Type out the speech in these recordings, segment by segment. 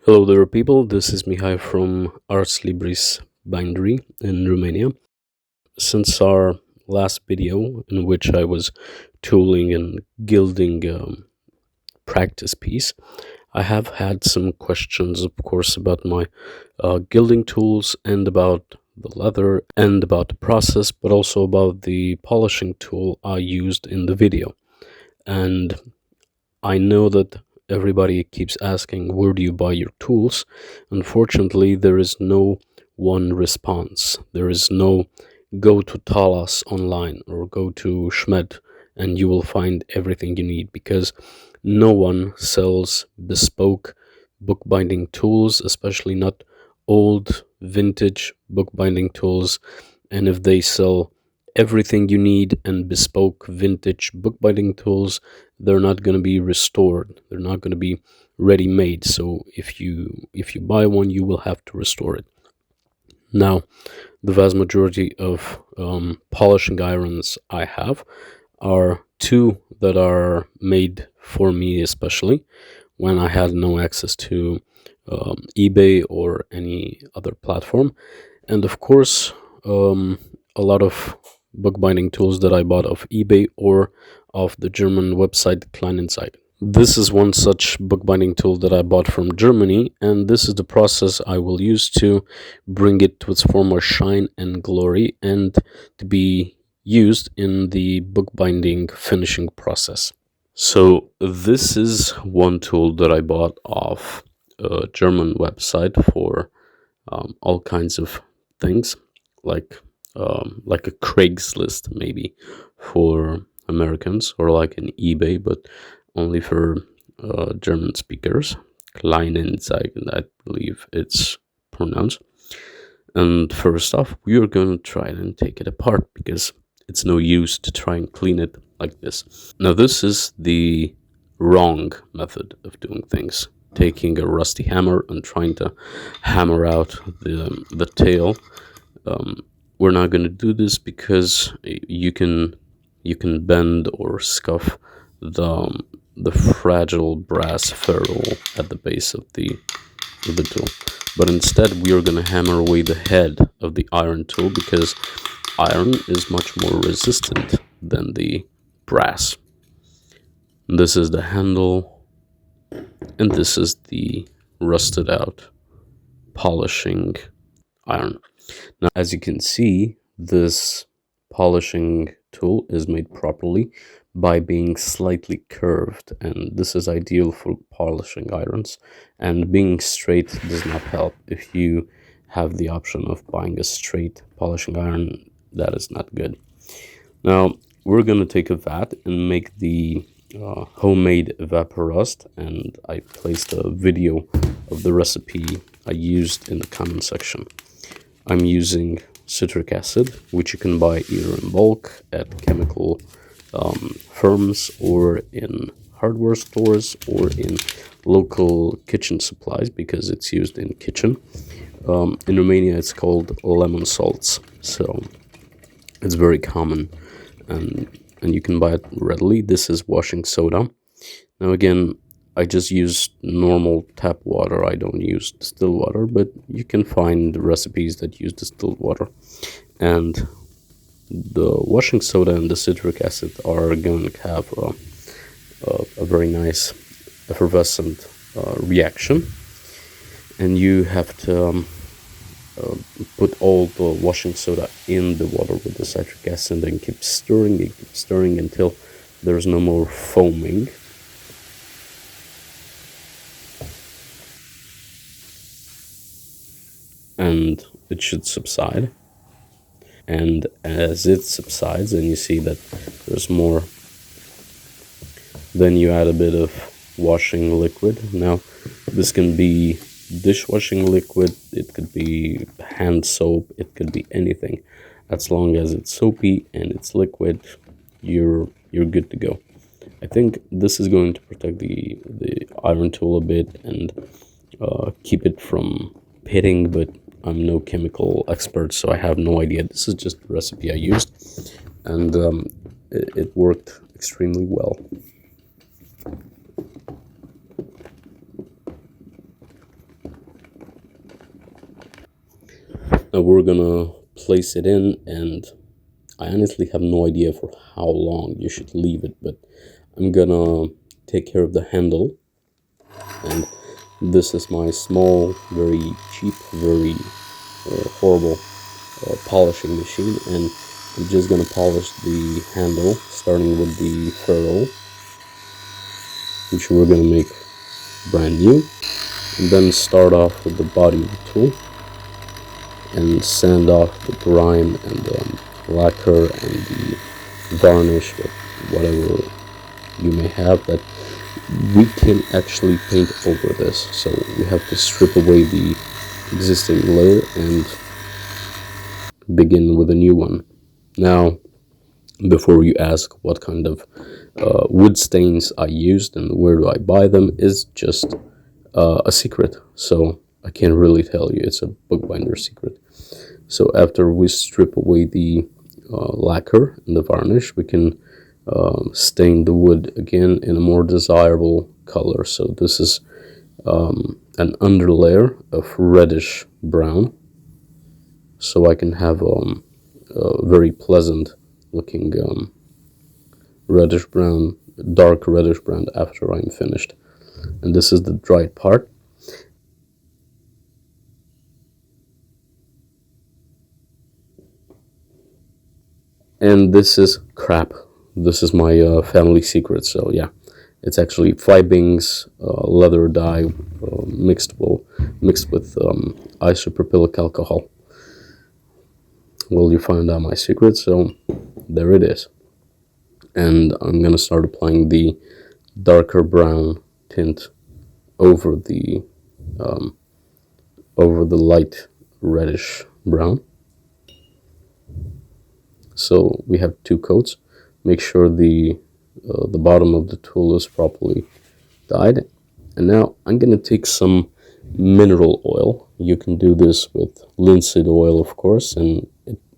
Hello there, people. This is Mihai from Ars Libris Bindery in Romania. Since our last video, in which I was tooling and gilding practice piece, I have had some questions, of course, about my gilding tools and about the leather and about the process, but also about the polishing tool I used in the video. And I know that everybody keeps asking, where do you buy your tools? Unfortunately, there is no one response. There is no go to Talas online or go to Schmed and you will find everything you need, because no one sells bespoke bookbinding tools, especially not old vintage bookbinding tools. And if they sell everything you need and bespoke vintage bookbinding tools, they're not going to be restored. They're not going to be ready made. So if you buy one, you will have to restore it. Now, the vast majority of polishing irons I have are two that are made for me, especially when I had no access to eBay or any other platform. And of course, a lot of bookbinding tools that I bought off eBay or off the German website Kleinanzeigen. This is one such bookbinding tool that I bought from Germany, and this is the process I will use to bring it to its former shine and glory and to be used in the bookbinding finishing process. So this is one tool that I bought off a German website for all kinds of things, like a Craigslist maybe for Americans, or like an eBay, but only for German speakers. Kleinanzeigen, I believe it's pronounced. And first off, we are going to try and take it apart, because it's no use to try and clean it like this. Now, this is the wrong method of doing things. Taking a rusty hammer and trying to hammer out the tail. We're not going to do this because you can bend or scuff the fragile brass ferrule at the base of the tool. But instead, we are going to hammer away the head of the iron tool, because iron is much more resistant than the brass. This is the handle, and this is the rusted out polishing iron. Now, as you can see, this polishing tool is made properly by being slightly curved, and this is ideal for polishing irons. And being straight does not help. If you have the option of buying a straight polishing iron, that is not good. Now, we're going to take a vat and make the homemade Evaporust, and I placed a video of the recipe I used in the comment section. I'm using citric acid, which you can buy either in bulk at chemical firms or in hardware stores or in local kitchen supplies, because it's used in kitchen. In Romania, it's called lemon salts, so it's very common, and you can buy it readily. This is washing soda. Now, again, I just use normal tap water. I don't use distilled water, but you can find recipes that use distilled water. And the washing soda and the citric acid are going to have a very nice effervescent reaction. And you have to put all the washing soda in the water with the citric acid and keep stirring until there's no more foaming. And it should subside. And as it subsides and you see that there's more, then you add a bit of washing liquid. Now, this can be dishwashing liquid, it could be hand soap, it could be anything. As long as it's soapy and it's liquid, you're good to go. I think this is going to protect the iron tool a bit and keep it from pitting, but I'm no chemical expert, so I have no idea. This is just the recipe I used, and it worked extremely well. Now we're gonna place it in, and I honestly have no idea for how long you should leave it, but I'm gonna take care of the handle. And this is my small, very cheap, very horrible polishing machine, and I'm just gonna polish the handle, starting with the ferrule, which we're gonna make brand new, and then start off with the body of the tool and sand off the grime and the lacquer and the varnish with whatever you may have that we can actually paint over this. So we have to strip away the existing layer and begin with a new one. Now, before you ask what kind of wood stains I used and where do I buy them, is just a secret. So I can't really tell you. It's a bookbinder secret. So after we strip away the lacquer and the varnish, we can stain the wood again in a more desirable color. So this is an underlayer of reddish brown. So I can have a very pleasant looking reddish brown, dark reddish brown after I'm finished. And this is the dried part. And this is crap. This is my family secret. So yeah, it's actually Fibings leather dye mixed with isopropylic alcohol. Well, you find out my secret. So there it is. And I'm gonna start applying the darker brown tint over the light reddish brown. So we have two coats. Make sure the bottom of the tool is properly dyed. And now I'm gonna take some mineral oil. You can do this with linseed oil, of course, and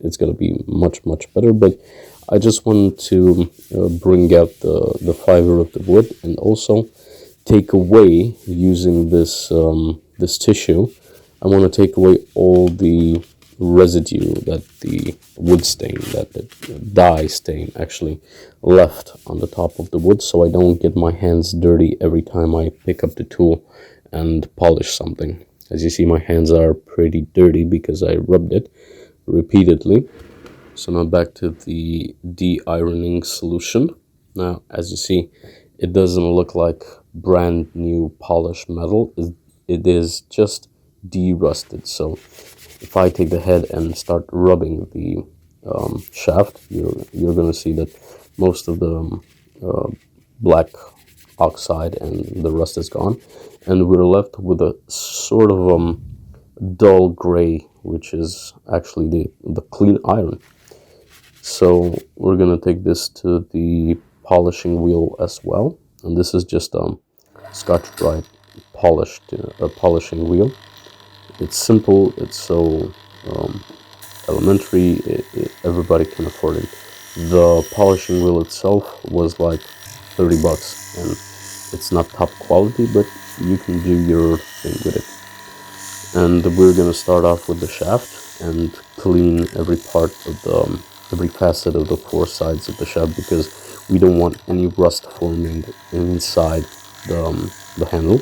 it's gonna be much better. But I just wanted to bring out the fiber of the wood, and also take away, using this this tissue, I want to take away all the residue that the wood stain, that the dye stain actually left on the top of the wood, so I don't get my hands dirty every time I pick up the tool and polish something. As you see, my hands are pretty dirty because I rubbed it repeatedly. So now back to the de-ironing solution. Now, as you see, it doesn't look like brand new polished metal. It is just de-rusted. So if I take the head and start rubbing the shaft, you're gonna see that most of the black oxide and the rust is gone, and we're left with a sort of dull gray, which is actually the clean iron. So we're gonna take this to the polishing wheel as well, and this is just Scotch-Brite polishing wheel. It's simple. It's so elementary. Everybody can afford it. The polishing wheel itself was like $30, and it's not top quality, but you can do your thing with it. And we're gonna start off with the shaft and clean every part of the every facet of the four sides of the shaft, because we don't want any rust forming inside the handle.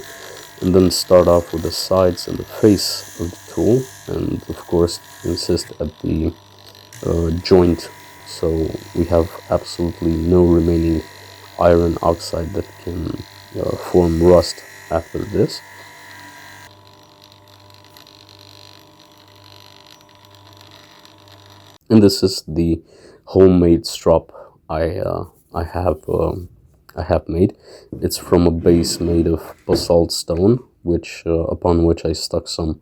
And then start off with the sides and the face of the tool, and of course insist at the joint, so we have absolutely no remaining iron oxide that can form rust after this. And this is the homemade strop I have made. It's from a base made of basalt stone, which upon which I stuck some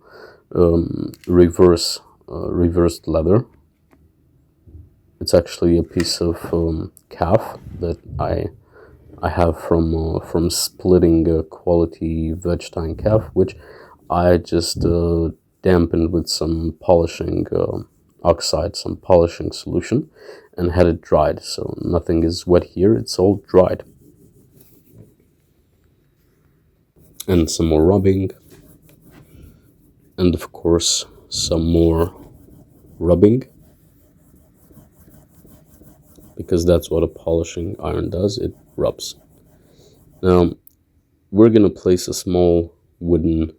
reversed leather. It's actually a piece of calf that I have from splitting a quality Vegstein calf, which I just dampened with some polishing oxide, some polishing solution, and had it dried. So nothing is wet here, it's all dried. And some more rubbing, and of course some more rubbing, because that's what a polishing iron does, it rubs. Now we're gonna place a small wooden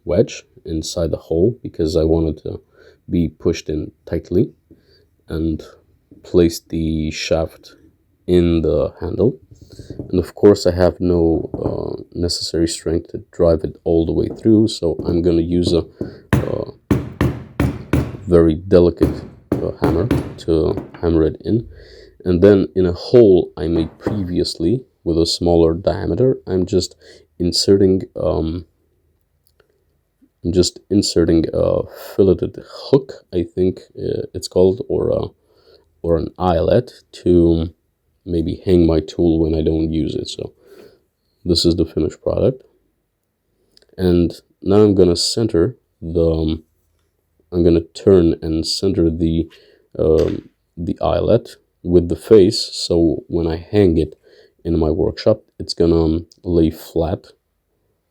wedge inside the hole because I wanted to be pushed in tightly, and place the shaft in the handle. And of course I have no necessary strength to drive it all the way through, so I'm gonna use a very delicate hammer to hammer it in. And then in a hole I made previously with a smaller diameter, I'm just inserting a filleted hook, I think it's called, or an eyelet, to maybe hang my tool when I don't use it. So this is the finished product. And now I'm gonna turn and center the eyelet with the face, so when I hang it in my workshop, it's gonna lay flat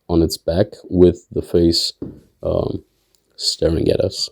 on its back with the face staring at us.